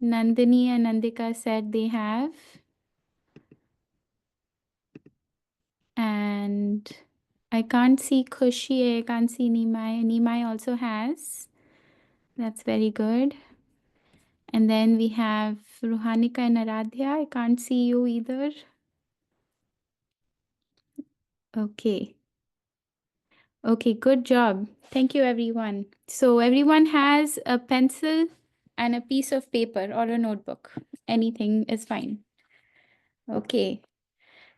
Nandini and Nandika said they have. And I can't see Khushi. I can't see Nimai. Nimai also has. That's very good. And then we have Ruhanika and Aradhya. I can't see you either. Okay. Okay, good job. Thank you, everyone. So everyone has a pencil and a piece of paper or a notebook. Anything is fine. Okay.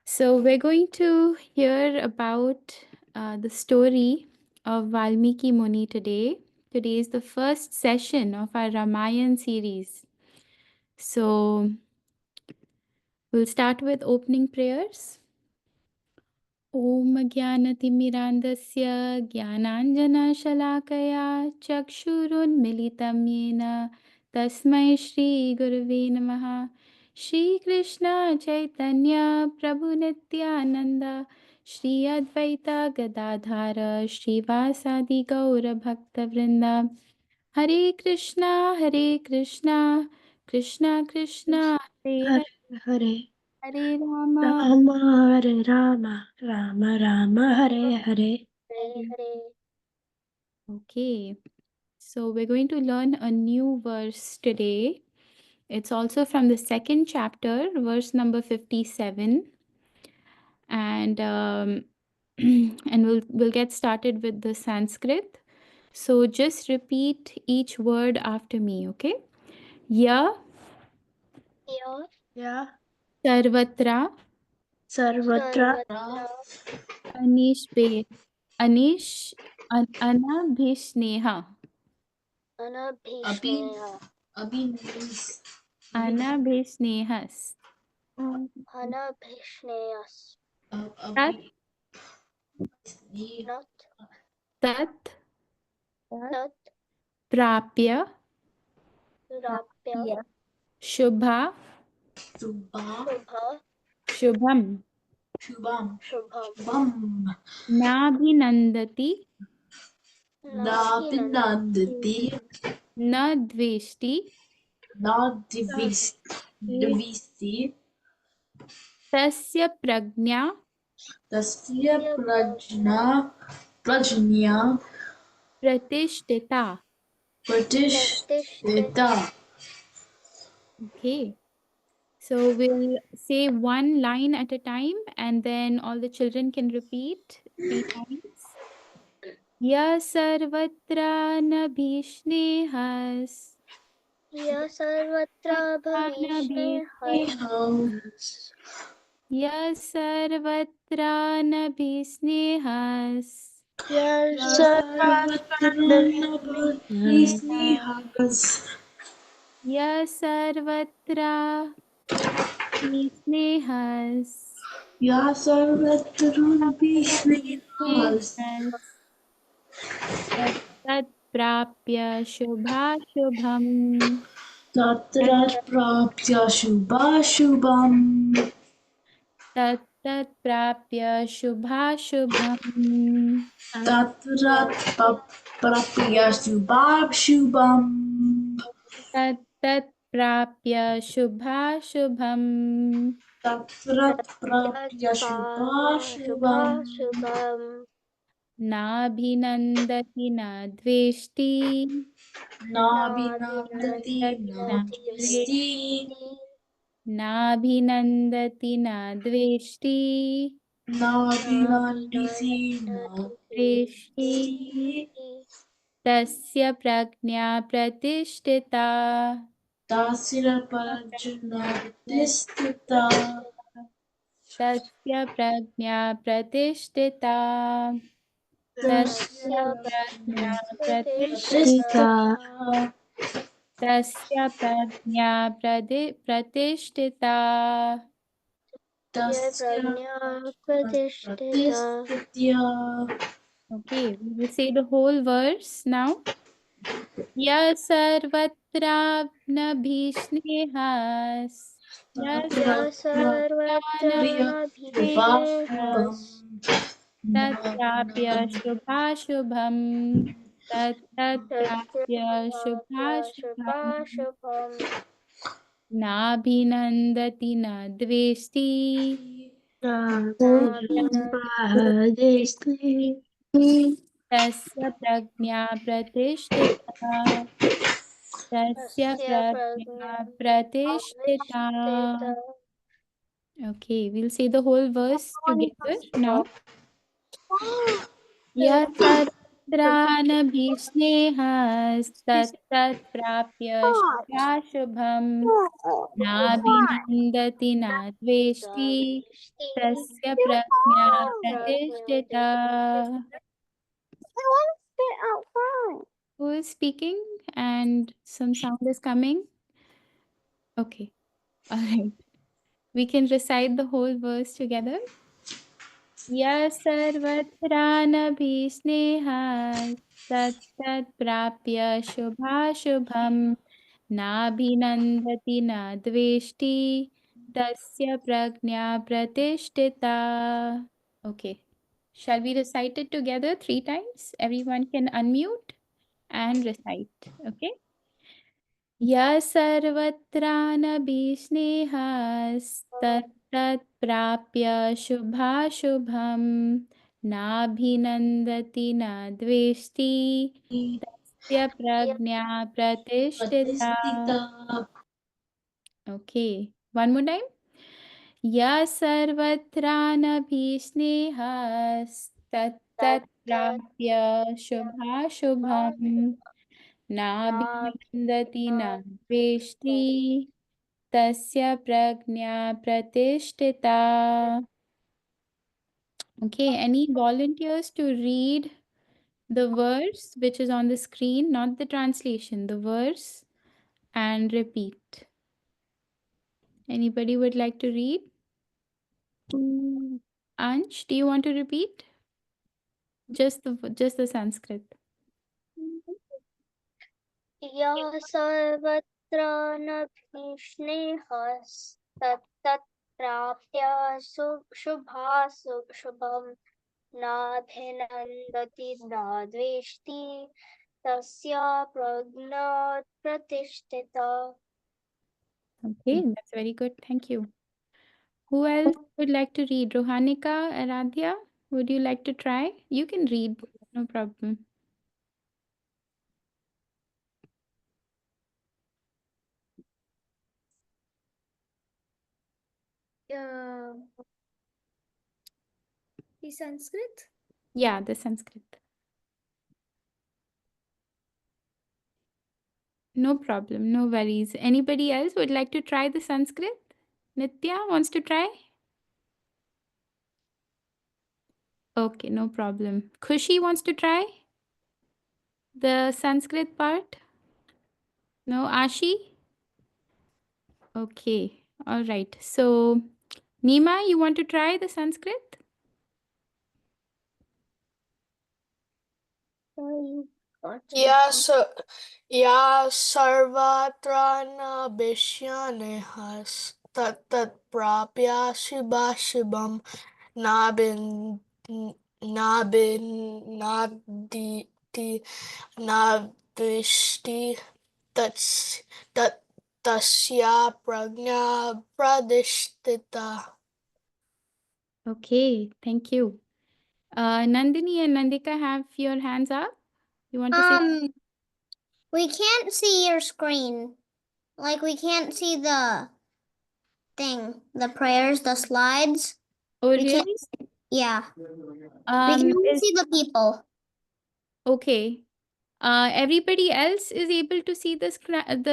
So we're going to hear about the story of Valmiki Muni today. Today is the first session of our Ramayan series. So we'll start with opening prayers. ॐ ज्ञानतिमिरान्धस्य ज्ञानाञ्जनशलाकया चक्षुरुन्मिलितं येन तस्मै श्रीगुरुवे नमः। श्रीकृष्ण चैतन्य प्रभुनित्यानन्द श्री अद्वैता गदाधर श्रीवासादि गौरभक्तवृन्द। हरे Krishna Krishna Krishna Hare Hare Hare Hare Hare Ram Rama Hare Rama Rama Rama Hare Hare. Okay, so we're going to learn a new verse today. It's also from the second chapter, verse number 57. And and we'll get started with the Sanskrit. So just repeat each word after me, okay? Ya Ya sarvatra Sarvatra anishbe anish anabhishneha anabhishnehas tat tat prapya shubha shubham nabhinandati न द्वेष्टि तस्य प्रज्ञा प्रतिष्ठिता. Okay, so we'll say one line at a time and then all the children can repeat 3 times. Ya sarvatra nabhishnehas nabhishnehas Ya sarvatra nabhishnehas Ya sarvatra nabhishnehas nabhishnehas तत् प्राप्य शुभाशुभम् तत् प्राप्य शुभाशुभम् तत् प्राप्य शुभाशुभम् नाभिनन्दति न द्वेष्टि नाभिनन्दति न द्वेष्टि नाभिनन्दति न द्वेष्टि द्वेष्टि तस्य प्रज्ञा प्रतिष्ठिता तस्य प्रज्ञा प्रतिष्ठिता तस्य प्रज्ञा प्रतिष्ठिता तस्य प्रज्ञा प्रतिष्ठिता Okay, we will say the whole verse now. Ya sarvatra nabhishnehas Ya sarvatra nabhishnehas Tatrapya shubhashubham Tatrapya shubhashubham नाभिनन्दति न द्वेष्टि नाभिनन्दति तस्य प्रज्ञा प्रतिष्ठिता तस्य तस्य प्रज्ञा प्रज्ञा प्रतिष्ठिता. प्रतिष्ठिता. Okay, we'll say the whole verse together now. यः Yes. सर्वत्रानभिस्नेहस्तत्तत्प्राप्य शुभाशुभम् नाभिनन्दति न द्वेष्टि तस्य प्रज्ञा प्रतिष्ठिता. Who is speaking and some sound is coming? Okay, all right. We can recite the whole verse together. यः सर्वत्रानभिस्नेहः तत्तत्प्राप्य शुभाशुभम् नाभिनन्दति न द्वेष्टि तस्य प्रज्ञा प्रतिष्ठिता. Okay. Shall we recite it together 3 times? Everyone can unmute and recite. Okay. यः सर्वत्रानभिस्नेहस्तत्तत्प्राप्य शुभाशुभम् नाभिनन्दति न द्वेष्टि तस्य प्रज्ञा प्रतिष्ठिता. Okay, one more time. यः सर्वत्रानभिस्नेहस्तत्तत्प्राप्य शुभाशुभम् नाभिनन्दति न द्वेष्टि तस्य प्रज्ञा प्रतिष्ठिता. Okay, any volunteers to read the verse which is on the screen, not the translation, the verse, and repeat? Anybody would like to read? Ansh, do you want to repeat? Just the Sanskrit. यः सर्वत्र नभीष्णेहस्तत्तत्प्राप्य शुभम् नाभिनन्दति न द्वेष्टि तस्य प्रज्ञा प्रतिष्ठिता. Okay, that's very good. Thank you. Who else would like to read? Rohanika, Aradhya, would you like to try? You can read, no problem. The Sanskrit? Yeah, the Sanskrit. No problem, no worries. Anybody else would like to try the Sanskrit? Nitya wants to try? Okay, no problem. Khushi wants to try the Sanskrit part? No, Ashi? Okay, all right. So, Nima, you want to try the Sanskrit? या सर्वत्र तत्तत्प्राप्य शुभाशुभं नाभिन्नदति नाद्वेष्टि तस्य प्रज्ञा प्रतिष्ठिता. Okay, thank you. Nandini and Nandika have your hands up. You want to say? We can't see your screen. Like we can't see the the prayers, the slides. Oh, We can't. really? Yeah. We can only see the people. Okay. Everybody else is able to see the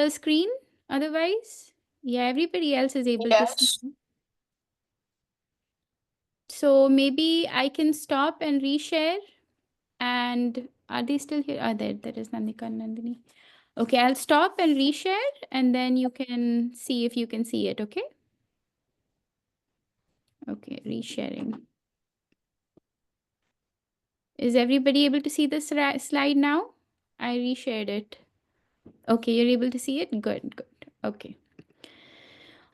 screen otherwise? Yeah, everybody else is able to see. Yes. So maybe I can stop and reshare. And are they still here? There is Nandika and Nandini. Okay, I'll stop and reshare and then you can see if you can see it, okay? Okay, resharing. Is everybody able to see the slide now? I reshared it. Okay, you're able to see it? Good, good. Okay.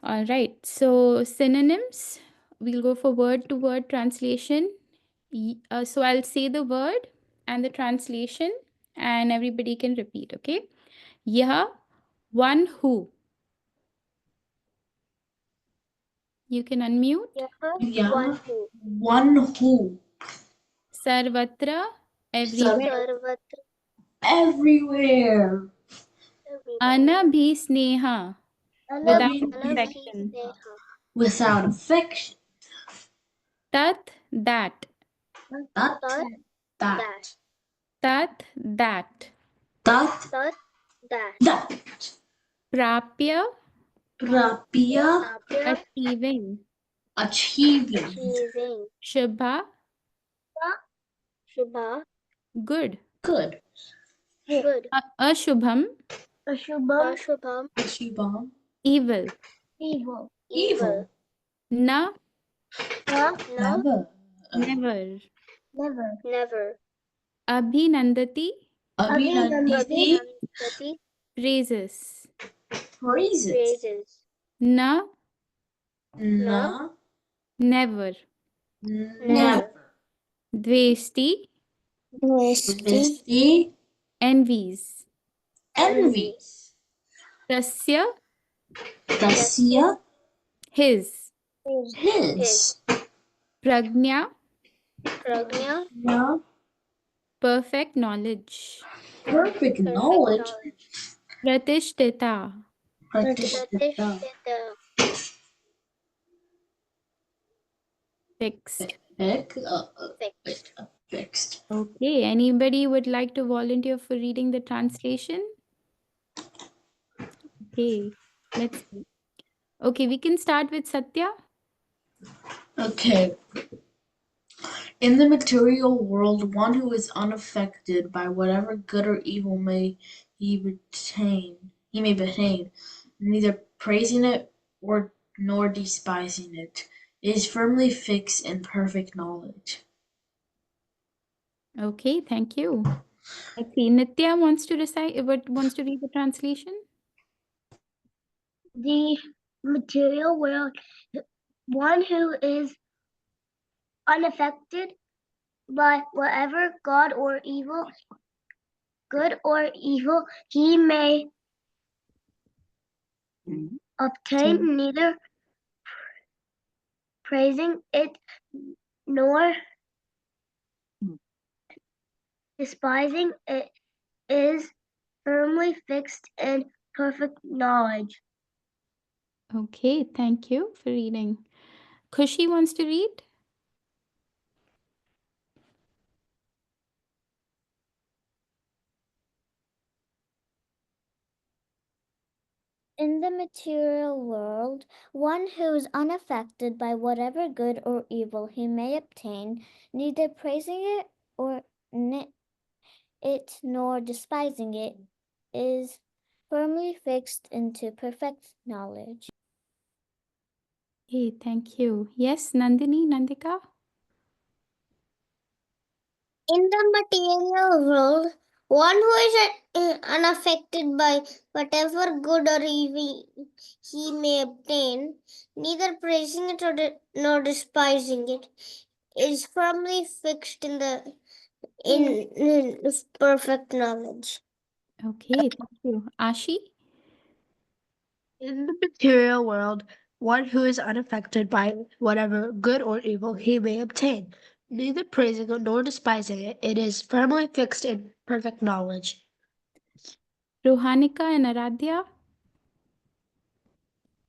All right. So synonyms, we'll go for word to word translation. So I'll say the word and the translation and everybody can repeat, okay? Yah, one who. You can unmute. Yeah. One who. One who. Sarvatra, everywhere. Sarvatra. Everywhere. Everywhere. Anabhisneha, without affection. Anabhisneha. Without affection. Tat, that. That. Tat. That. Tat, that. That. Tat. That. That. Prapya, Prapya. Prapya. achieving. Achieving. Achieving. Shubha, Shubha. good. Good. Good. Ashubham, Ashubham. Ashubam. evil. Evil. Evil. Na, No. Never. never. Never. Abhinandati, Abhinandati. Abhinandati. praises. Praises. Praises. Na, Na. never. Never. Dveshti, Dvesti. envies. Envies. Tasya, Tasya. his. His. Pragnya, Pragnya. Na. perfect knowledge. Perfect knowledge. Pratishtita, Pratishtita. Pratishtita. fixed. Fixed. Fixed. Okay, anybody would like to volunteer for reading the translation? Okay, let's see. Okay, we can start with Satya. Okay. In the material world, one who is unaffected by whatever good or evil he may attain, neither praising it or nor despising it, is firmly fixed in perfect knowledge. Okay, thank you. Let's see. Nitya wants to wants to read the translation. The material world, one who is unaffected by whatever good or evil he may obtain, neither praising it nor despising it, is firmly fixed in perfect knowledge. Okay, thank you for reading. Khushi wants to read. In the material world, one who is unaffected by whatever good or evil he may obtain, neither praising it or it nor despising it, is firmly fixed into perfect knowledge. Okay, thank you. Yes, Nandini, Nandika. In the material world, one who is unaffected by whatever good or evil he may obtain, neither praising it nor despising it, is firmly fixed in perfect knowledge. Okay, thank you. Ashi. In the material world, one who is unaffected by whatever good or evil he may obtain, neither praising it nor despising it, it is firmly fixed in perfect knowledge. Rohanika and Aradhya.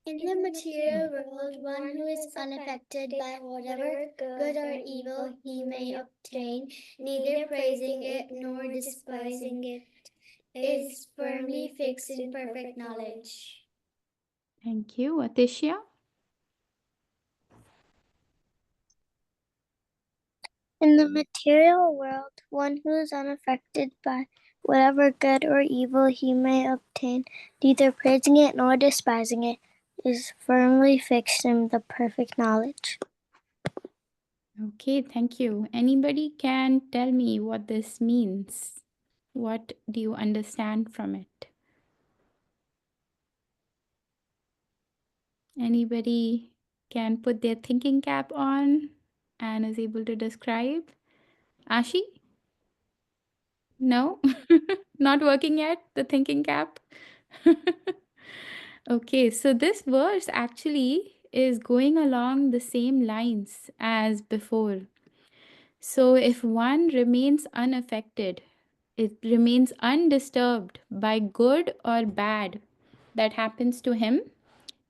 In the material world, one who is unaffected by whatever good or evil he may obtain, neither praising it nor despising it, is firmly fixed in perfect knowledge. Thank you. Atishya. In the material world, one who is unaffected by whatever good or evil he may obtain, neither praising it nor despising it, is firmly fixed in the perfect knowledge. Okay, thank you. Anybody can tell me what this means? What do you understand from it? Anybody can put their thinking cap on and is able to describe? Ashi? No? Not working yet, the thinking cap? Okay, so this verse actually is going along the same lines as before. So if one remains unaffected, it remains undisturbed by good or bad that happens to him,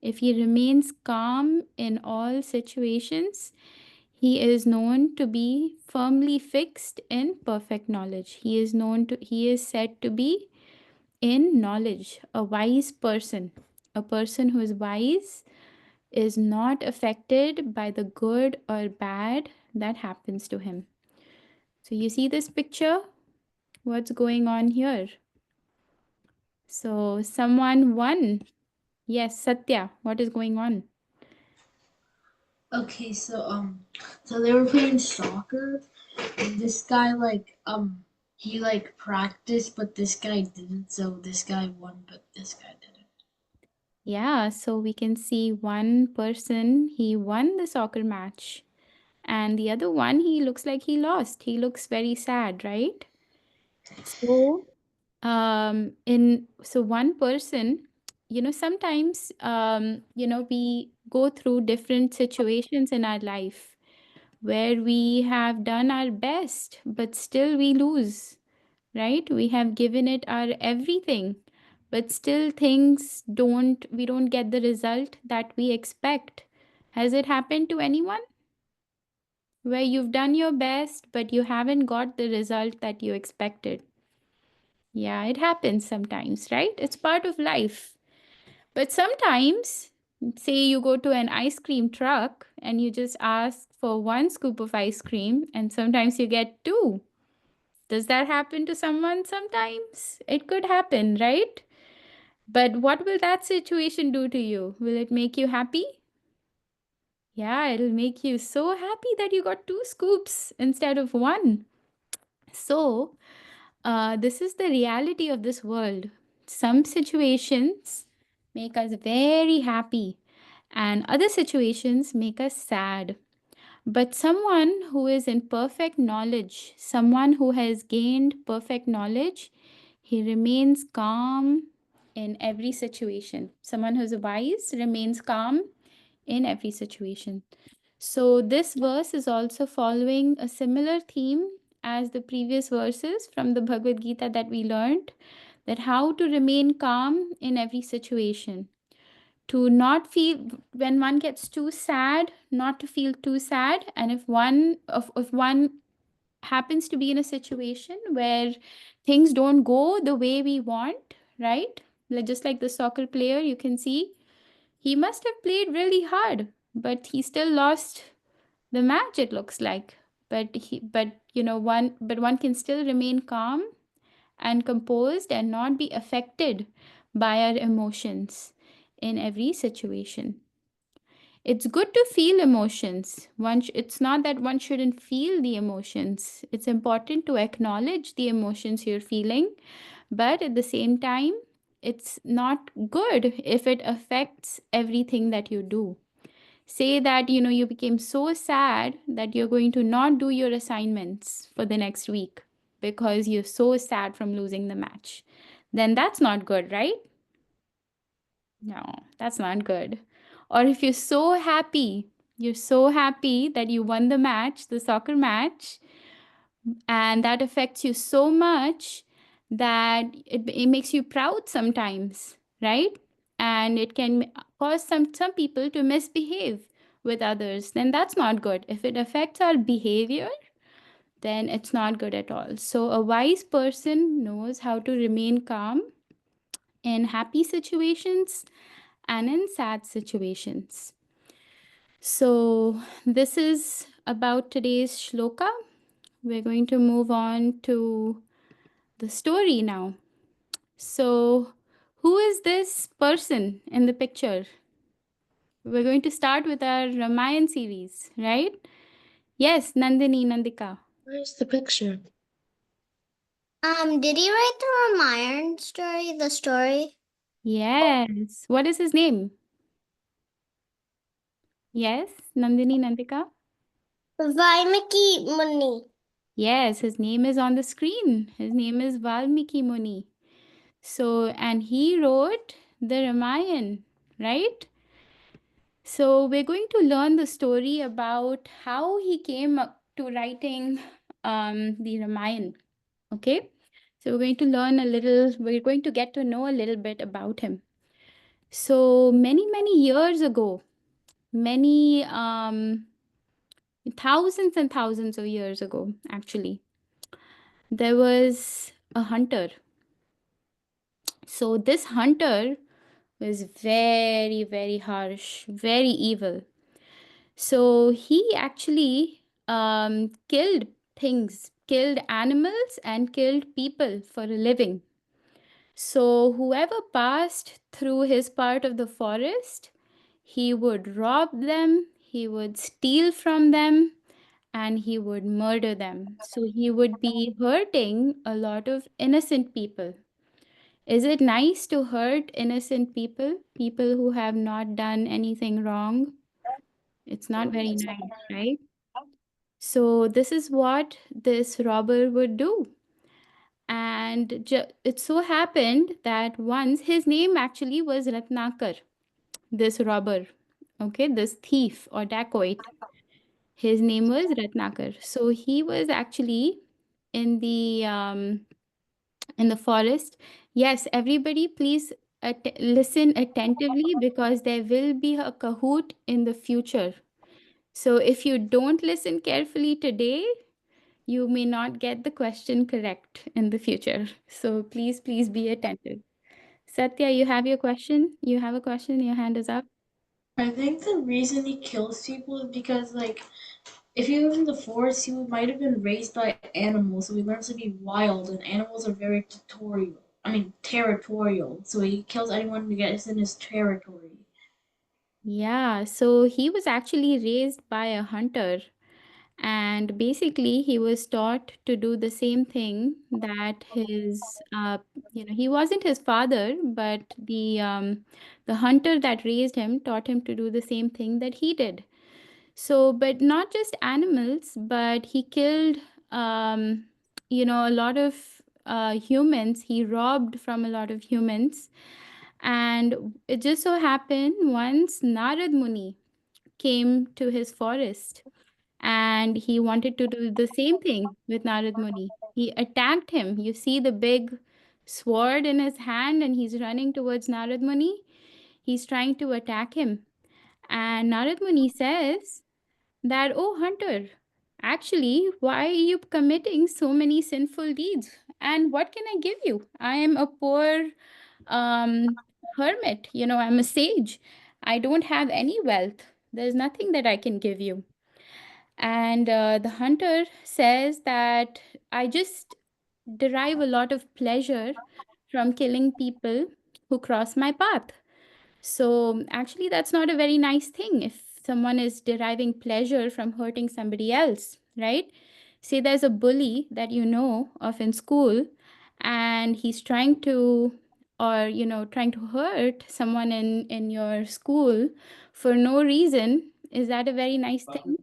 if he remains calm in all situations, he is known to be firmly fixed in perfect knowledge. He is said to be in knowledge, a wise person. A person who is wise is not affected by the good or bad that happens to him. So you see this picture? What's going on here? So someone won. Yes, Satya, what is going on? Okay, so they were playing soccer, and this guy he practiced, but this guy didn't. So this guy won, but this guy didn't. Yeah, so we can see one person, he won the soccer match, and the other one, he looks like he lost. He looks very sad, right? So, one person, sometimes, we go through different situations in our life where we have done our best, but still we lose, right? We have given it our everything, but still we don't get the result that we expect. Has it happened to anyone where you've done your best, but you haven't got the result that you expected? Yeah, it happens sometimes, right? It's part of life. But sometimes, say you go to an ice cream truck and you just ask for one scoop of ice cream, and sometimes you get two. Does that happen to someone sometimes? It could happen, right? But what will that situation do to you? Will it make you happy? Yeah, it'll make you so happy that you got two scoops instead of one. So, this is the reality of this world. Some situations make us very happy, and other situations make us sad. But someone who is in perfect knowledge, someone who has gained perfect knowledge, he remains calm in every situation. Someone who's wise remains calm in every situation. So, this verse is also following a similar theme as the previous verses from the Bhagavad Gita that we learned, that how to remain calm in every situation, to not feel when one gets too sad, not to feel too sad. And if one happens to be in a situation where things don't go the way we want, right? Just like the soccer player, you can see he must have played really hard, but he still lost the match, it looks like. But one can still remain calm and composed and not be affected by our emotions in every situation. It's good to feel emotions. It's not that one shouldn't feel the emotions. It's important to acknowledge the emotions you're feeling, but at the same time, it's not good if it affects everything that you do. Say that you became so sad that you're going to not do your assignments for the next week because you're so sad from losing the match. Then that's not good, right? No, that's not good. Or if you're so happy that you won the match, the soccer match, and that affects you so much that it makes you proud sometimes, right? And it can cause some people to misbehave with others. Then that's not good. If it affects our behavior, then it's not good at all. So a wise person knows how to remain calm in happy situations and in sad situations. So, this is about today's shloka. We're going to move on to the story now. So, who is this person in the picture? We're going to start with our Ramayan series, right? Yes, Nandini, Nandika. Where's the picture? Did he write the Ramayan story, the story? Yes. What is his name? Yes, Nandini, Nandika. Valmiki Muni. Yes, his name is on the screen. His name is Valmiki Muni. So, and he wrote the Ramayan, right? So we're going to learn the story about how he came up to writing the Ramayan. Okay, so we're going to get to know a little bit about him. So many years ago, many thousands and thousands of years ago, actually, there was a hunter. So this hunter was very harsh, very evil. So he actually killed things, killed animals, and killed people for a living. So whoever passed through his part of the forest, he would rob them, he would steal from them, and he would murder them. So he would be hurting a lot of innocent people. Is it nice to hurt innocent people, people who have not done anything wrong? It's not very nice, right? So this is what this robber would do. And it so happened that once his name actually was Ratnakar, this robber, okay, this thief or dacoit. His name was Ratnakar. So he was actually in the forest. Yes, everybody, please listen attentively because there will be a Kahoot in the future. So if you don't listen carefully today, you may not get the question correct in the future. So please be attentive. Satya, you have your question? You have a question? Your hand is up. I think the reason he kills people is because, like, if he was in the forest, he might have been raised by animals, so he learns to be wild, and animals are very territorial. Territorial. So he kills anyone who gets in his territory. Yeah, so he was actually raised by a hunter, and basically he was taught to do the same thing that he wasn't his father, but the hunter that raised him taught him to do the same thing that he did. So, but not just animals, but he killed, a lot of humans. He robbed from a lot of humans. And it just so happened once Narad Muni came to his forest and he wanted to do the same thing with Narad Muni. He attacked him. You see the big sword in his hand and he's running towards Narad Muni. He's trying to attack him. And Narad Muni says, that, oh, Hunter, actually, why are you committing so many sinful deeds? And what can I give you? I am a poor um, hermit, I'm a sage. I don't have any wealth. There's nothing that I can give you. And the hunter says that I just derive a lot of pleasure from killing people who cross my path. So actually, that's not a very nice thing if someone is deriving pleasure from hurting somebody else, right? Say there's a bully that you know of in school, and he's trying to, or trying to hurt someone in your school for no reason. Is that a very nice thing?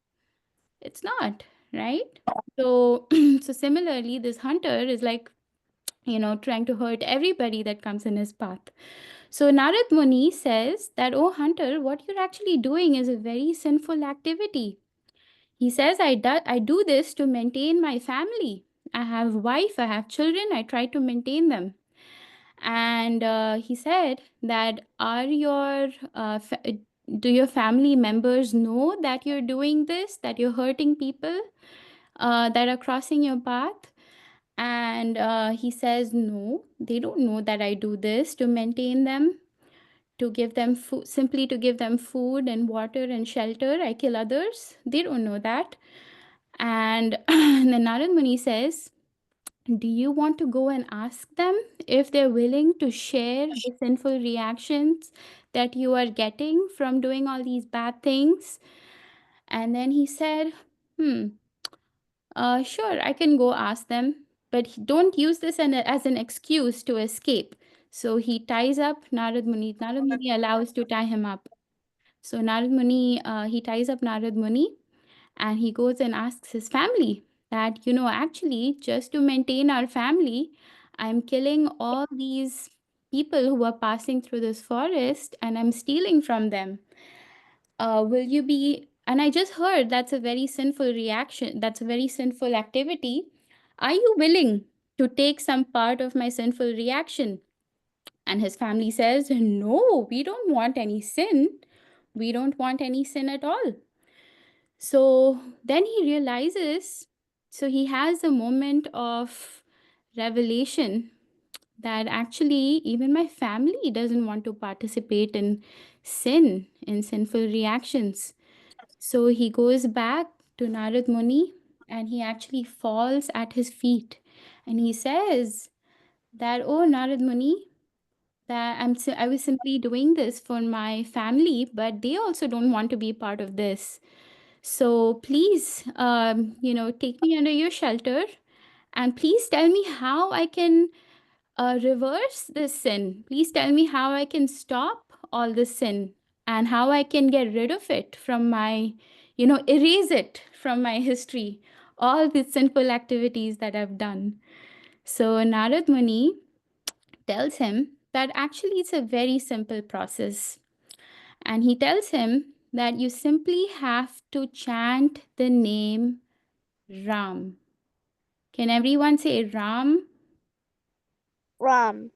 It's not, right? So, so similarly, this hunter is like, trying to hurt everybody that comes in his path. So Narad Muni says that, oh hunter, what you're actually doing is a very sinful activity. He says, I do this to maintain my family. I have wife, I have children, I try to maintain them. And he said that, do your family members know that you're doing this, that you're hurting people that are crossing your path? And he says, no, they don't know that I do this to maintain them, to give them food, simply to give them food and water and shelter. I kill others. They don't know that. And then Narad Muni says, do you want to go and ask them if they're willing to share the sinful reactions that you are getting from doing all these bad things? And then he said, sure, I can go ask them, but don't use this as an excuse to escape. So he ties up Narad Muni. Narad Muni allows to tie him up. So Narad Muni, he ties up Narad Muni and he goes and asks his family that, actually, just to maintain our family, I'm killing all these people who are passing through this forest and I'm stealing from them. will you be, and I just heard that's a very sinful reaction, that's a very sinful activity. Are you willing to take some part of my sinful reaction? And his family says, no, we don't want any sin. We don't want any sin at all. So then he realizes, so he has a moment of revelation that actually even my family doesn't want to participate in sin, in sinful reactions. So he goes back to Narad Muni and he actually falls at his feet and he says that, oh, Narad Muni, that I was simply doing this for my family, but they also don't want to be part of this. So please, take me under your shelter and please tell me how I can reverse this sin. Please tell me how I can stop all this sin and how I can get rid of it from my, erase it from my history, all the sinful activities that I've done. So Narad Muni tells him that actually it's a very simple process. And he tells him that you simply have to chant the name Ram. Can everyone say Ram? Ram.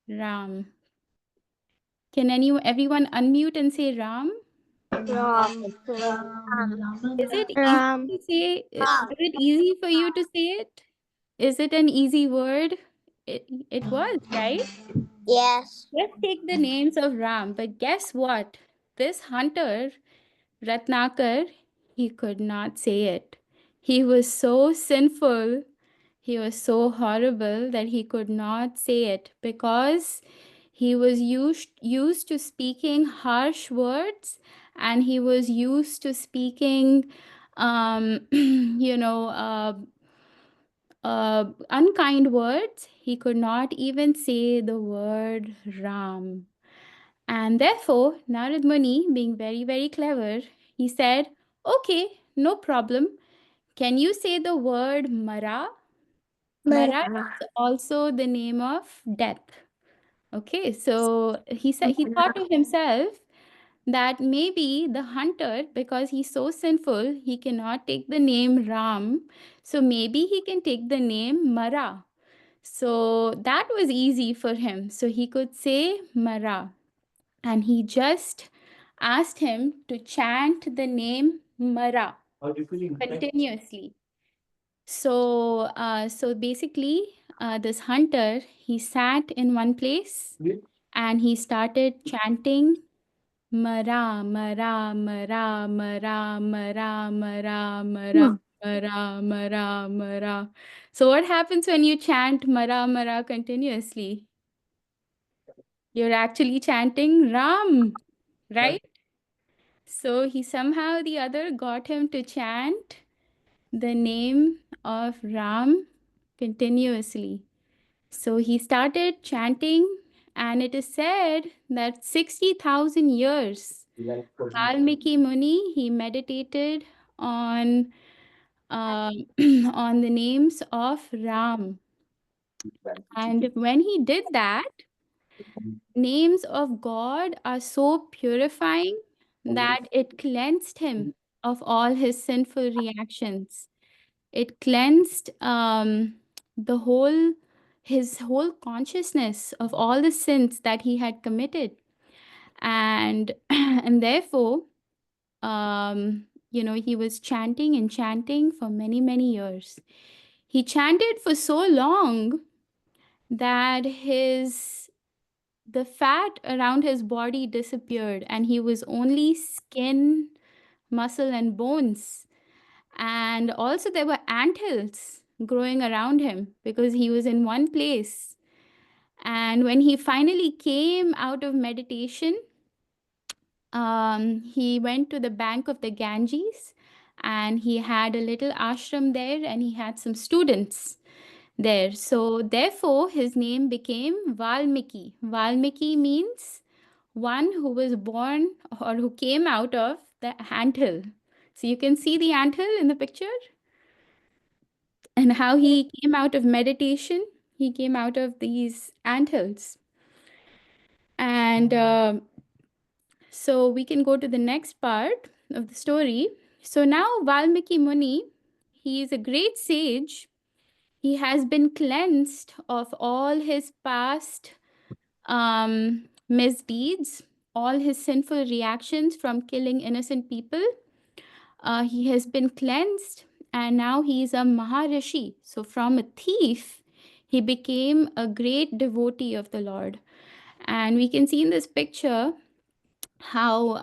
Ram. Can everyone unmute and say Ram? Ram. Is it easy Ram. to say? Is it easy for you to say it? Is it an easy word? It was, right? Yes. Let's take the names of Ram. But guess what? This hunter, Ratnakar, he could not say it. He was so sinful, he was so horrible that he could not say it because he was used to speaking harsh words and he was used to speaking, unkind words. He could not even say the word Ram. And therefore, Narad Muni, being very, very clever, he said, okay, no problem. Can you say the word Mara? Mara is also the name of death. Okay, so he said he thought to himself that maybe the hunter, because he's so sinful, he cannot take the name Ram. So maybe he can take the name Mara. So that was easy for him. So he could say Mara. And he just asked him to chant the name Mara continuously. So basically, this hunter, he sat in one place and he started chanting Mara, Mara, Mara, Mara, Mara, Mara, Mara, Mara, Mara, Mara. So what happens when you chant Mara, Mara continuously? You're actually chanting Ram, right? So he somehow the other got him to chant the name of Ram continuously. So he started chanting, and it is said that 60,000 years, Valmiki Muni, he meditated on on the names of Ram. And when he did that, names of God are so purifying that it cleansed him of all his sinful reactions. It cleansed the whole his whole consciousness of all the sins that he had committed, and and therefore, he was chanting and chanting for many many years. He chanted for so long that his the fat around his body disappeared and he was only skin, muscle, and bones. And also, there were anthills growing around him because he was in one place. And when he finally came out of meditation, he went to the bank of the Ganges and he had a little ashram there and he had some students there. So, therefore, his name became Valmiki. Valmiki means one who was born or who came out of the anthill. So, you can see the anthill in the picture and how he came out of meditation. He came out of these anthills. And So we can go to the next part of the story. So now Valmiki Muni, he is a great sage. He has been cleansed of all his past misdeeds, all his sinful reactions from killing innocent people. He has been cleansed, and now he is a Maharishi. So from a thief, he became a great devotee of the Lord. And we can see in this picture how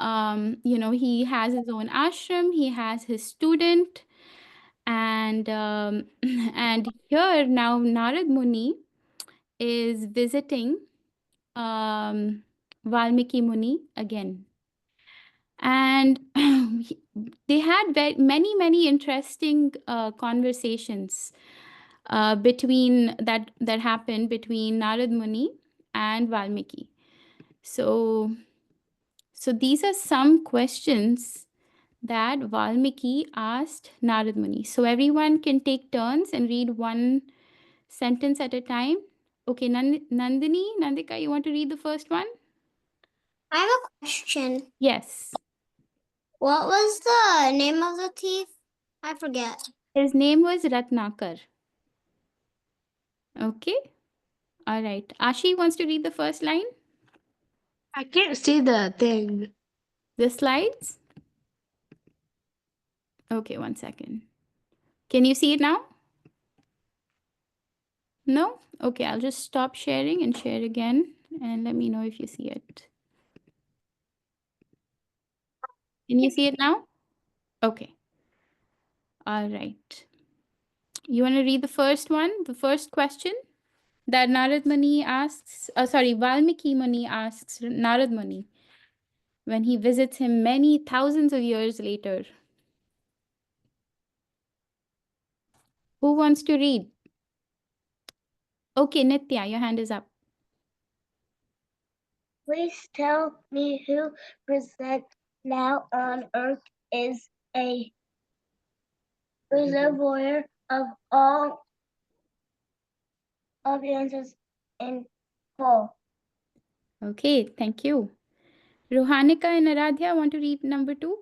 he has his own ashram, he has his student, and and here now Narad Muni is visiting Valmiki Muni again. And they had many interesting conversations between that happened between Narad Muni and Valmiki. So these are some questions that Valmiki asked Narad Muni. So everyone can take turns and read one sentence at a time. Okay, Nandini, Nandika, you want to read the first one? I have a question. Yes. What was the name of the thief? I forget. His name was Ratnakar. Okay. All right. Ashi wants to read the first line. I can't see the thing. The slides. Okay, 1 second. Can you see it now? No? Okay, I'll just stop sharing and share again and let me know if you see it. Can you see it now? Okay. All right. You want to read the first one, the first question that Narad Muni asks, Valmiki Muni asks Narad Muni when he visits him many thousands of years later. Who wants to read? Okay, Nitya, your hand is up. Please tell me who present now on earth is a reservoir of all of answers in full. Okay, thank you. Rohanika and Aradhya want to read number 2?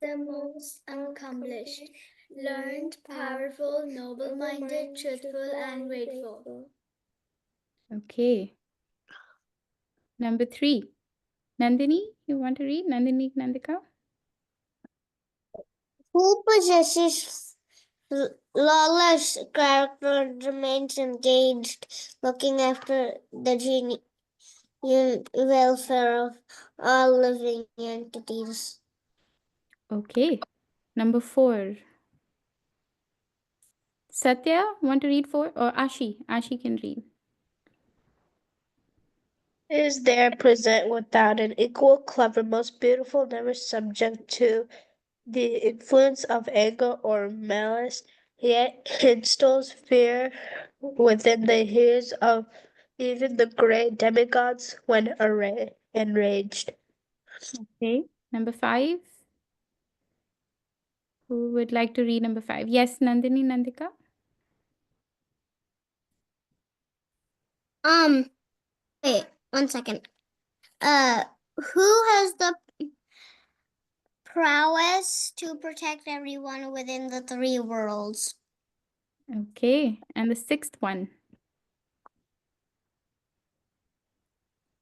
The most accomplished, learned, powerful, noble-minded, truthful, and grateful. Okay. Number 3. Nandini, you want to read? Nandini, Nandika? Who possesses lawless character remains engaged, looking after the welfare of all living entities. Okay. Number 4. Satya, want to read 4? Or Ashi? Ashi can read. Is there present without an equal, clever, most beautiful, never subject to the influence of anger or malice, yet instills fear within the ears of even the great demigods when enraged. Okay. Number 5. Who would like to read number 5? Yes, Nandini, Nandika? Wait, 1 second. Who has the prowess to protect everyone within the 3 worlds? Okay. And the 6th one.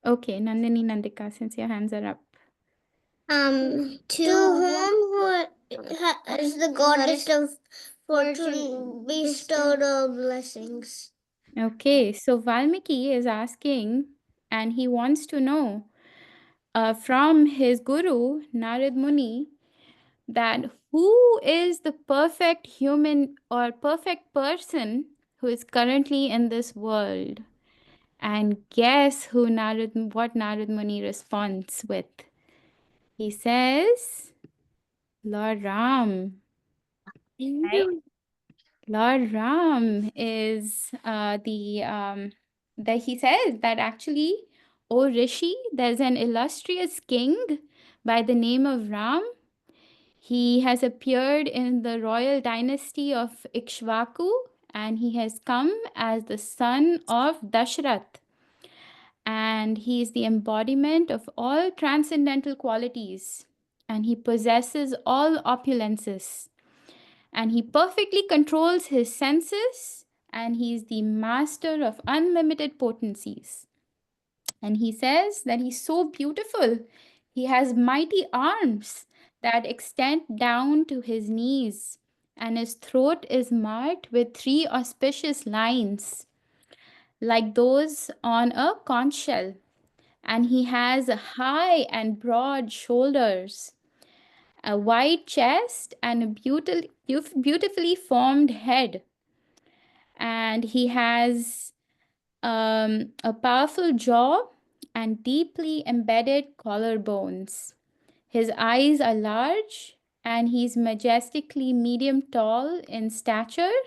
Okay, Nandini, Nandika, since your hands are up. To whom has the goddess of fortune bestowed all blessings? Okay, so Valmiki is asking, and he wants to know from his guru, Narad Muni, that who is the perfect human or perfect person who is currently in this world. And guess what Narad Muni responds with? He says, Lord Ram. Right? Lord Ram is that he says that actually, O Rishi, there's an illustrious king by the name of Ram. He has appeared in the royal dynasty of Ikshvaku and he has come as the son of Dashrath. And and he is the embodiment of all transcendental qualities, and he possesses all opulences, and he perfectly controls his senses, and he is the master of unlimited potencies. And he says that he's so beautiful. He has mighty arms that extend down to his knees, and his throat is marked with three auspicious lines, like those on a conch shell. And he has high and broad shoulders, a wide chest, and a beautifully formed head. And he has a powerful jaw and deeply embedded collarbones. His eyes are large, and he's majestically medium tall in stature,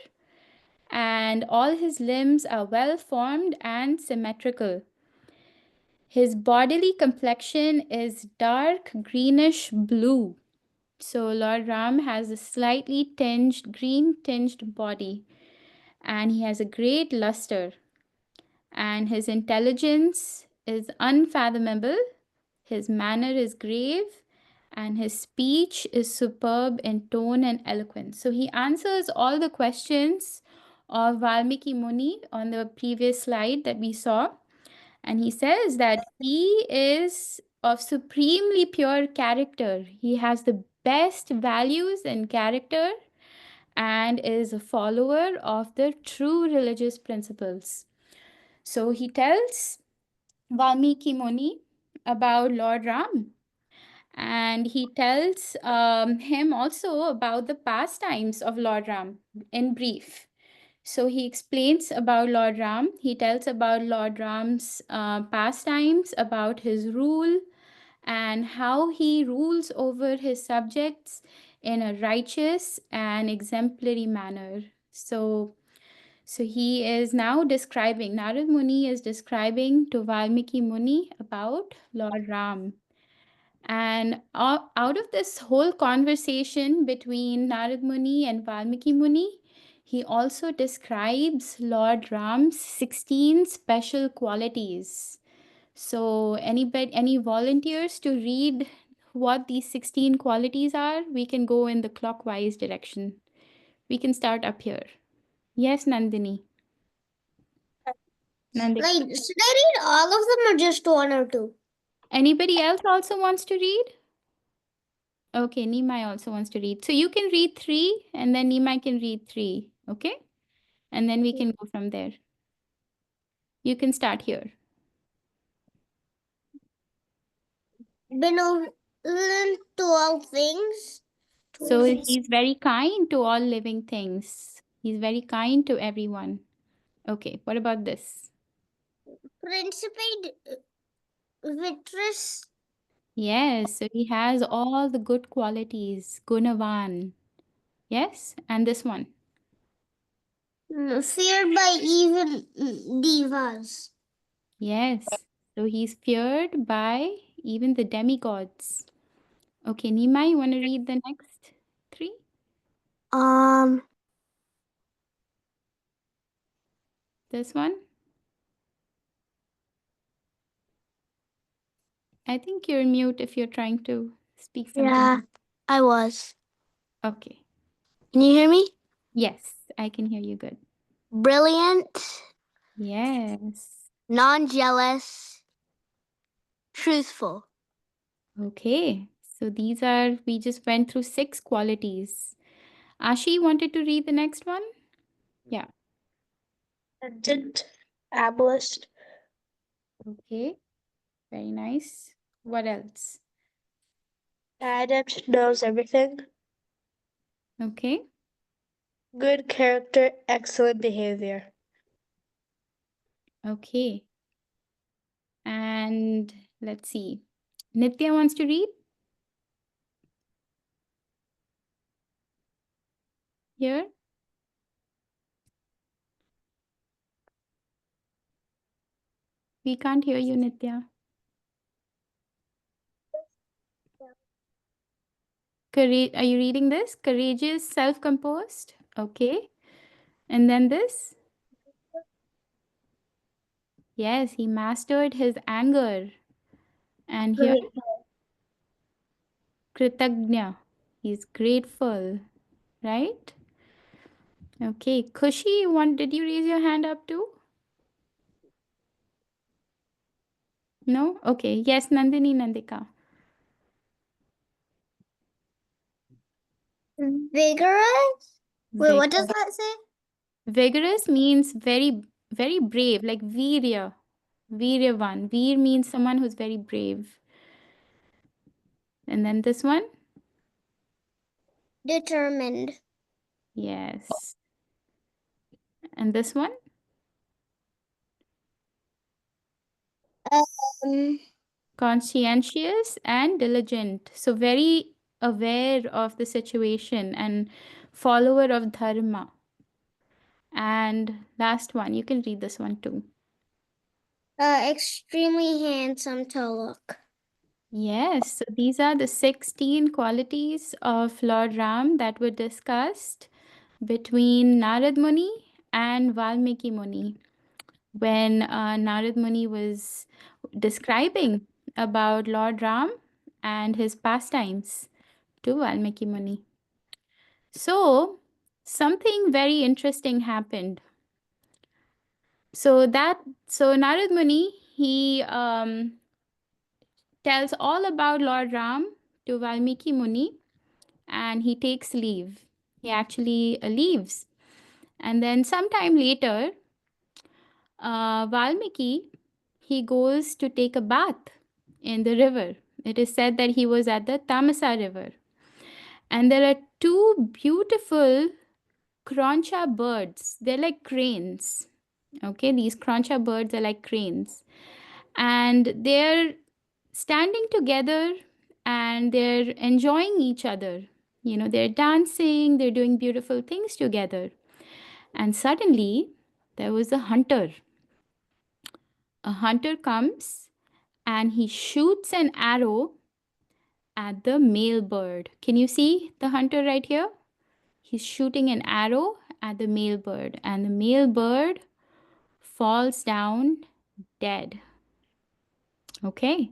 and all his limbs are well formed and symmetrical. His bodily complexion is dark greenish blue. So Lord Ram has a slightly green tinged body, and he has a great luster, and his intelligence is unfathomable. His manner is grave, and his speech is superb in tone and eloquence. So he answers all the questions of Valmiki Muni on the previous slide that we saw. And he says that he is of supremely pure character. He has the best values and character, and is a follower of the true religious principles. So he tells Valmiki Muni about Lord Ram, and he tells him also about the pastimes of Lord Ram in brief. So he explains about Lord Ram. He tells about Lord Ram's pastimes, about his rule, and how he rules over his subjects in a righteous and exemplary manner. So he is now describing, Narad Muni is describing to Valmiki Muni about Lord Ram. And out of this whole conversation between Narad Muni and Valmiki Muni, he also describes Lord Ram's 16 special qualities. So any volunteers to read what these 16 qualities are? We can go in the clockwise direction. We can start up here. Yes, Nandini. Nandini. Like, should I read all of them or just one or two? Anybody else also wants to read? Okay, Nimai also wants to read. So you can read 3, and then Nimai can read 3. Okay? And then we can go from there. You can start here. Benevolent to all things. So he's very kind to all living things. He's very kind to everyone. Okay, what about this? Principate Vitris. Yes, so he has all the good qualities. Gunavan. Yes, and this one. Feared by even divas. Yes, so he's feared by even the demigods. Okay, Nima, you want to read the next 3? This one? I think you're mute if you're trying to speak something. Yeah, I was. Okay. Can you hear me? Yes, I can hear you good. Brilliant, Yes. non-jealous, truthful. Okay. So we just went through 6 qualities. Ashi wanted to read the next one? Yeah. Content, ableist, Okay. Very nice. What else? adept, knows everything, Okay. good character, excellent behavior. Okay. And let's see. Nitya wants to read? Here? We can't hear you, Nitya. Are you reading this? Courageous, self-composed. Okay. And then this? Yes, he mastered his anger. And here, Kritagnya. He's grateful, right? Okay, Kushi, did you raise your hand up too? No? Okay. Yes, Nandini Nandika. Vigorous? Wait, what does that say? Vigorous means very, very brave, like Virya. Viryavan. Veer means someone who's very brave. And then this one? Determined. Yes. And this one? Um, Conscientious and diligent. So very aware of the situation and follower of dharma. And last one, you can read this one too. extremely handsome to look. Yes, so these are the 16 qualities of Lord Ram that were discussed between Narad Muni and Valmiki Muni when Narad Muni was describing about Lord Ram and his pastimes to Valmiki Muni. So, something very interesting happened. So Narad Muni, he tells all about Lord Ram to Valmiki Muni and he takes leave. He actually leaves. And then sometime later, Valmiki, he goes to take a bath in the river. It is said that he was at the Tamasa river. And there are two beautiful croncha birds. They're like cranes. Okay, these croncha birds are like cranes. And they're standing together and they're enjoying each other. You know, they're dancing, they're doing beautiful things together. And suddenly, there was a hunter. A hunter comes and he shoots an arrow at the male bird. Can you see the hunter right here? He's shooting an arrow at the male bird, and the male bird falls down dead. Okay.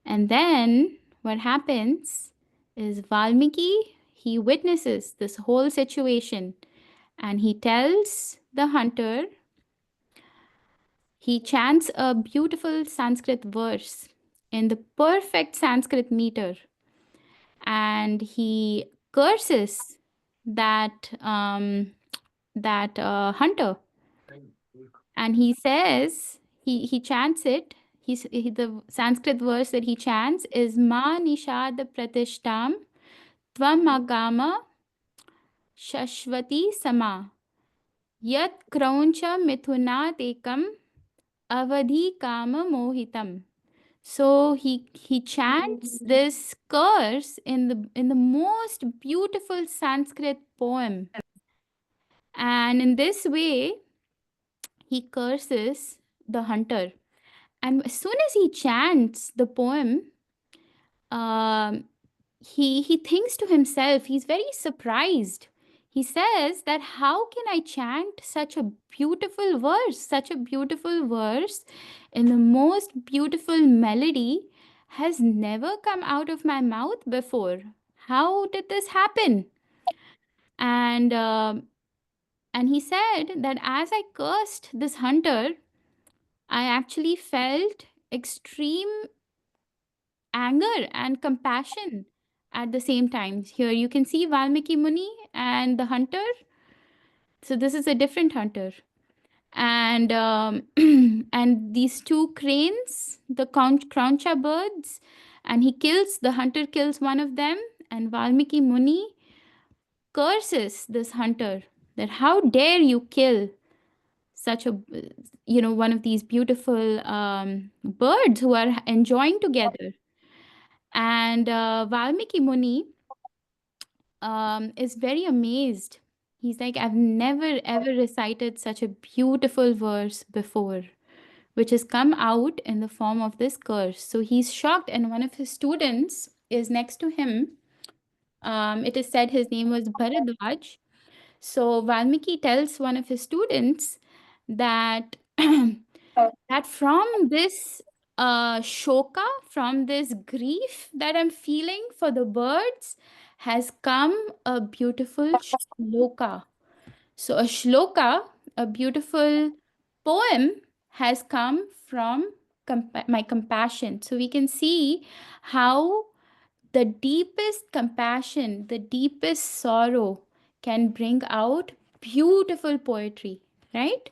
And then what happens is Valmiki, he witnesses this whole situation and he tells the hunter, he chants a beautiful Sanskrit verse in the perfect Sanskrit meter and he curses that hunter and he says he chants it. The Sanskrit verse that he chants is Ma Nishad Pratishtam Tvam Agama Shashwati Sama Yat Krauncha Mithunat Ekam Avadhi Kama Mohitam. So he chants this curse in the most beautiful Sanskrit poem. And in this way, he curses the hunter. And as soon as he chants the poem, um, he thinks to himself, he's very surprised. He says that how can I chant such a beautiful verse in the most beautiful melody has never come out of my mouth before. How did this happen? And and he said that as I cursed this hunter, I actually felt extreme anger and compassion at the same time. Here you can see Valmiki Muni and the hunter. So this is a different hunter. And and these two cranes, the croncha birds, and the hunter kills one of them, and Valmiki Muni curses this hunter that how dare you kill such a one of these beautiful birds who are enjoying together. And Valmiki Muni is very amazed. He's like, I've never ever recited such a beautiful verse before, which has come out in the form of this curse. So he's shocked, and one of his students is next to him. It is said his name was Bharadwaj. So Valmiki tells one of his students that that from this shoka, from this grief that I'm feeling for the birds, has come a beautiful shloka. So, a shloka, a beautiful poem, has come from my compassion. So, we can see how the deepest compassion, the deepest sorrow can bring out beautiful poetry, right?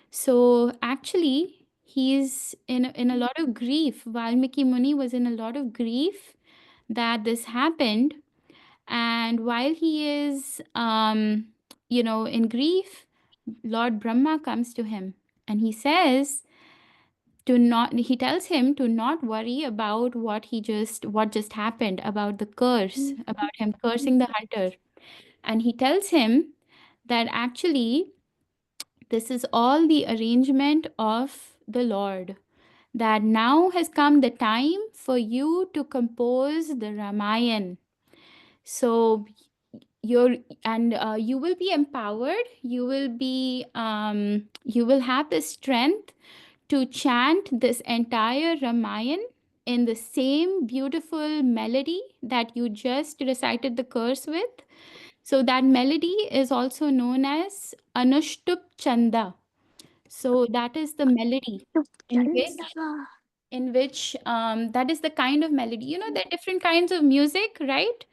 So actually, he's in a lot of grief. Valmiki Muni was in a lot of grief that this happened, and while he is, in grief, Lord Brahma comes to him and he says to not. He tells him to not worry about what just happened, about the curse, about him cursing the hunter, and he tells him that actually this is all the arrangement of the Lord, that now has come the time for you to compose the Ramayan. So you're and you will be empowered. You will have the strength to chant this entire Ramayan in the same beautiful melody that you just recited the curse with. So that melody is also known as Anushtup Chanda. So that is the melody in which that is the kind of melody. There are different kinds of music, right?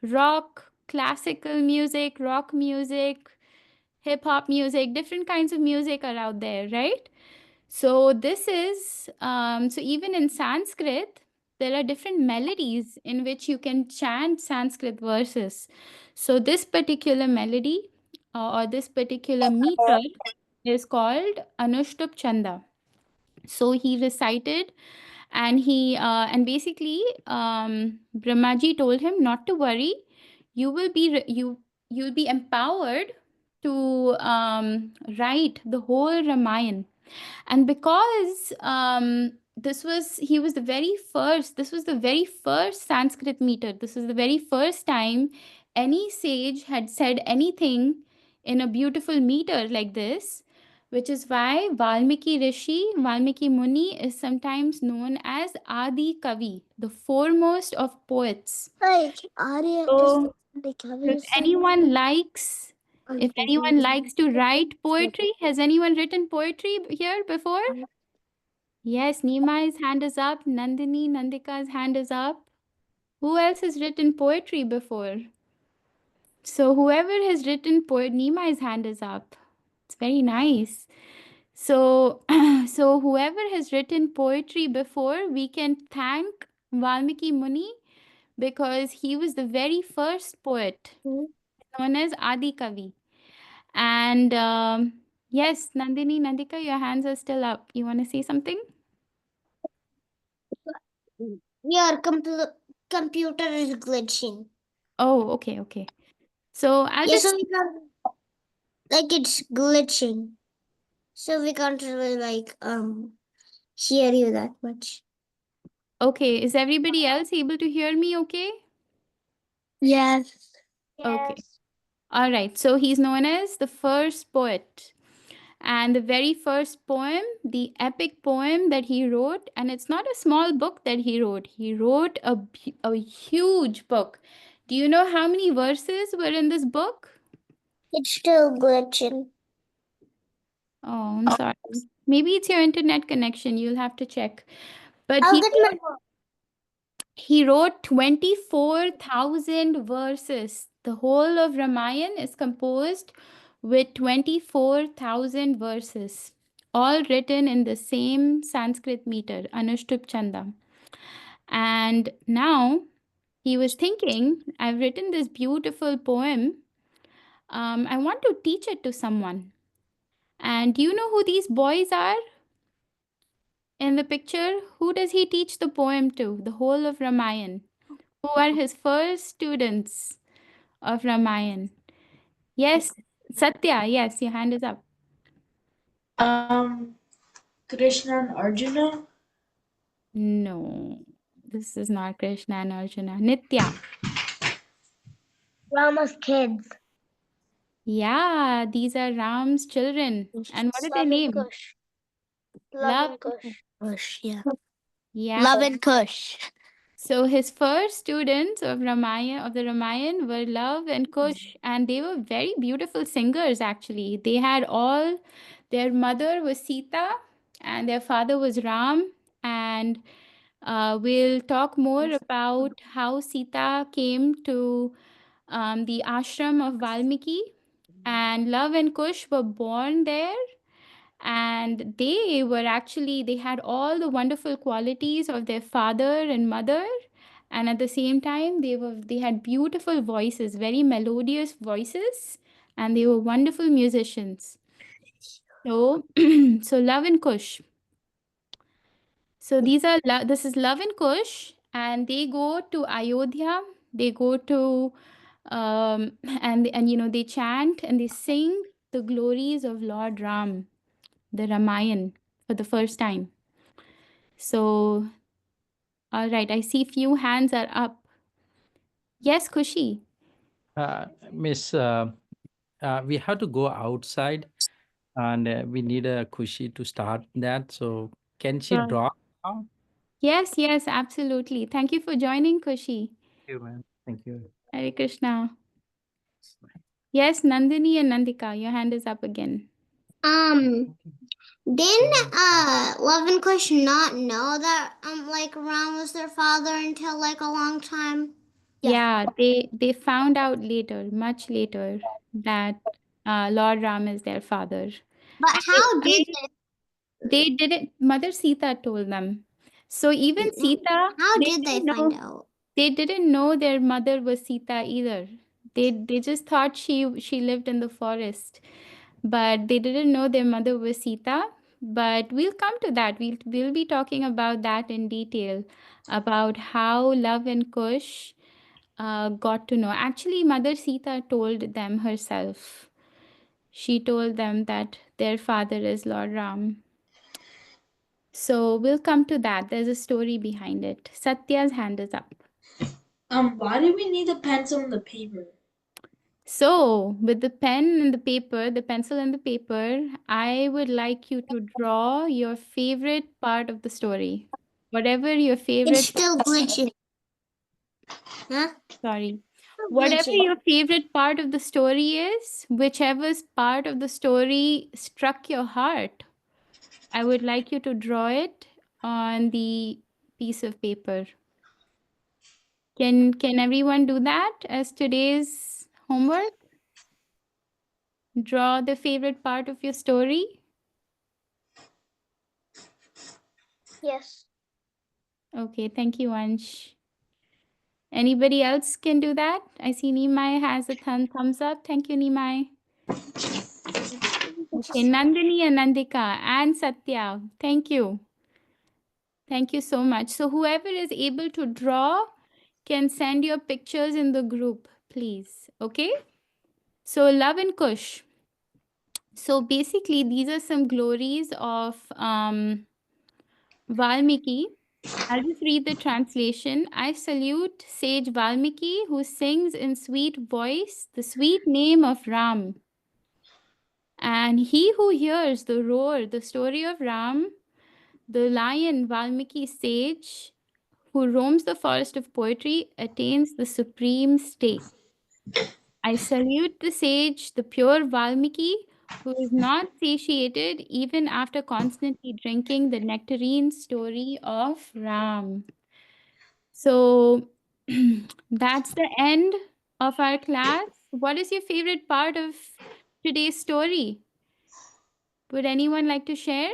Rock, classical music, rock music, hip hop music, different kinds of music are out there, right? So this is so even in Sanskrit, there are different melodies in which you can chant Sanskrit verses. So this particular melody or this particular meter is called Anushtup Chanda. So he recited, and and basically Brahmaji told him not to worry. You will be you'll be empowered to write the whole Ramayan. And because this was the very first Sanskrit meter. This was the very first time any sage had said anything in a beautiful meter like this, which is why Valmiki Muni is sometimes known as Adi Kavi, the foremost of poets. Like Arya So the if anyone likes to write poetry, has anyone written poetry here before? Yes, Nimai's hand is up. Nandini, Nandika's hand is up. Who else has written poetry before? So whoever has written Nimai's hand is up. It's very nice. So, so whoever has written poetry before, we can thank Valmiki Muni because he was the very first poet, known as Adi Kavi. And yes, Nandini, Nandika, your hands are still up. You want to say something? Your computer is glitching. Oh, okay, okay. So I'll Yeah, so just we can't, like it's glitching. So we can't really hear you that much. okay. Is everybody else able to hear me okay? Yes. Okay. All right. So he's known as the first poet. And the very first poem, the epic poem that he wrote, and it's not a small book that he wrote a huge book. Do you know how many verses were in this book? It's still glitching. Oh, I'm sorry. Maybe it's your internet connection. You'll have to check. But I'll get my book. he wrote 24,000 verses. The whole of Ramayan is composed with 24,000 verses, all written in the same Sanskrit meter, Anushtup Chanda. And now he was thinking, I've written this beautiful poem. I want to teach it to someone. And do you know who these boys are in the picture? Who does he teach the poem to? The whole of Ramayan. Who are his first students of Ramayan? Yes, Satya. Yes, your hand is up. Krishna and Arjuna. No, this is not Krishna and Arjuna. Nitya. Rama's kids. Yeah, these are Ram's children. And what are their names? Love and Kush. Kush, yeah. Yeah. Love and Kush. So his first students of the Ramayan were Love and Kush, and they were very beautiful singers actually. They had all their mother was Sita and their father was Ram. And we'll talk more about how Sita came to the ashram of Valmiki, and Love and Kush were born there, and they had all the wonderful qualities of their father and mother, and at the same time they had beautiful voices, very melodious voices, and they were wonderful musicians. So so Love and Kush. So this is Love and Kush, and they go to Ayodhya. They go to and you know, they chant and they sing the glories of Lord Ram, the Ramayan, for the first time. So, all right, I see few hands are up. Yes, Kushi. Miss, we have to go outside and we need a Kushi to start that. So can she Sure. draw now? Yes, yes, absolutely. Thank you for joining, Kushi. Thank you, man. Thank you. Hare Krishna. Yes, Nandini and Nandika, your hand is up again. Didn't Love and Kush not know that like Ram was their father until like a long time? Yeah, they found out later, much later, that Lord Ram is their father. But And how did they didn't. Mother Sita told them. So even Sita, how they did they didn't find know. out? They didn't know their mother was Sita either. They just thought she lived in the forest, but they didn't know their mother was Sita. But we'll come to that. We'll be talking about that in detail, about how Love and Kush got to know. Actually, Mother Sita told them herself. She told them that their father is Lord Ram. So we'll come to that. There's a story behind it. Satya's hand is up. Why do we need a pencil and the paper? So, with the pen and the paper, the pencil and the paper, I would like you to draw your favorite part of the story. Whatever your It's favorite, still glitching. Huh? sorry, Still whatever glitching. your favorite part of the story is, whichever part of the story struck your heart, I would like you to draw it on the piece of paper. Can everyone do that as today's homework? Draw the favorite part of your story. Yes. Okay, thank you, Ansh. Anybody else can do that? I see Nimai has a thumbs up. Thank you, Nimai. Okay, Nandini and Nandika and Satya. Thank you. Thank you so much. So whoever is able to draw can send your pictures in the group, please. Okay? So Love and Kush. So basically, these are some glories of Valmiki. I'll just read the translation. I salute sage Valmiki, who sings in sweet voice the sweet name of Ram. And he who hears the roar, the story of Ram, the lion Valmiki sage, who roams the forest of poetry, attains the supreme state. I salute the sage, the pure Valmiki, who is not satiated even after constantly drinking the nectarine story of Ram. So that's the end of our class. What is your favorite part of today's story? Would anyone like to share?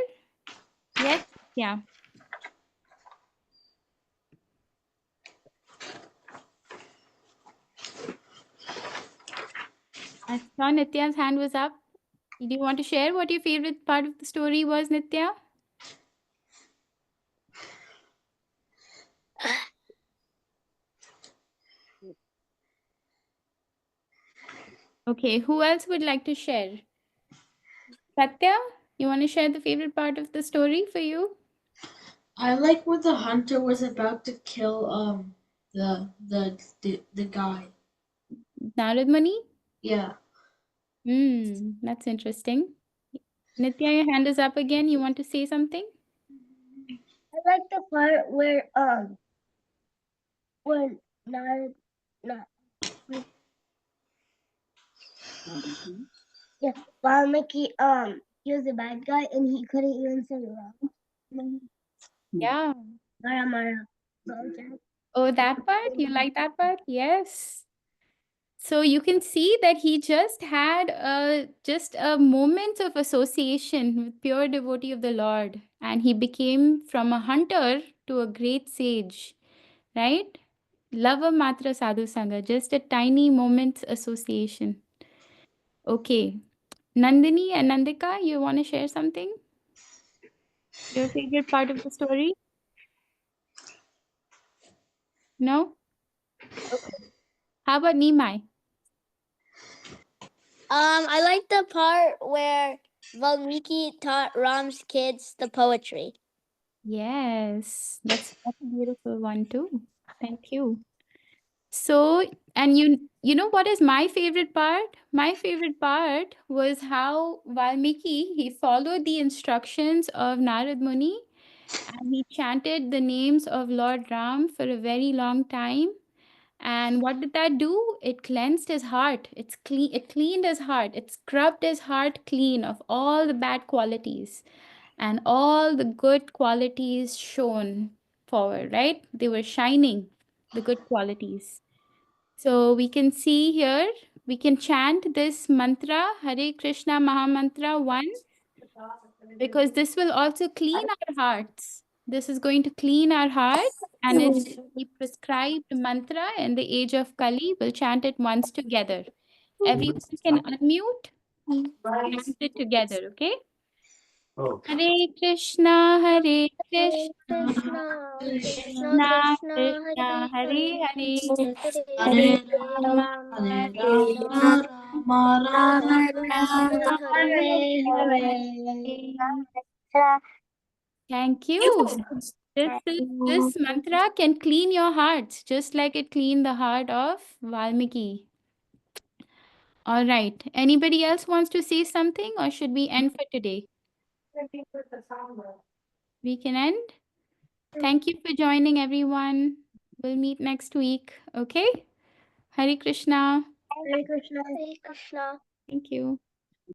Yes? Yeah. I saw Nitya's hand was up. Do you want to share what your favorite part of the story was, Nitya? Okay, who else would like to share? Satya, you want to share the favorite part of the story for you? I like when the hunter was about to kill the guy. Narad Muni? Yeah. That's interesting. Nitya, your hand is up again. You want to say something? I like the part where when not yeah, Valmiki he was a bad guy and he couldn't even say wrong. Yeah. Mara. Oh, that part? You like that part? Yes. So you can see that he just had a moment of association with pure devotee of the Lord, and he became from a hunter to a great sage, right? Lava matra sadhu sangha, just a tiny moment's association. Okay. Nandini and Nandika, you want to share something? Your favorite part of the story? No? Okay. How about Nimai? I like the part where Valmiki taught Ram's kids the poetry. Yes, that's a beautiful one too. Thank you. So, and you know what is my favorite part? My favorite part was how Valmiki he followed the instructions of Narad Muni and he chanted the names of Lord Ram for a very long time. And what did that do? It cleansed his heart. It's clean. It cleaned his heart. It scrubbed his heart clean of all the bad qualities, and all the good qualities shone forward. Right? They were shining. The good qualities. So we can see here. We can chant this mantra, Hare Krishna Mahamantra 1, because this will also clean our hearts. This is going to clean our heart, and it's the prescribed mantra in the age of Kali. We'll chant it once together. Everyone can unmute, chant it together, okay? Hare Krishna, Hare Hare Krishna, Krishna, Krishna Krishna Krishna, Krishna, Hare Hare Hare, Hare, Hare Hare Hare Rama Rama, Rama, Hare Hare Rama Rama, Rama, Rama, Rama Rama Rama, Hare Hare. Thank you. This mantra can clean your hearts, just like it cleaned the heart of Valmiki. All right. Anybody else wants to say something, or should we end for today? We can end. Thank you for joining, everyone. We'll meet next week. Okay. Hare Krishna. Hare Krishna. Hare Krishna. Thank you.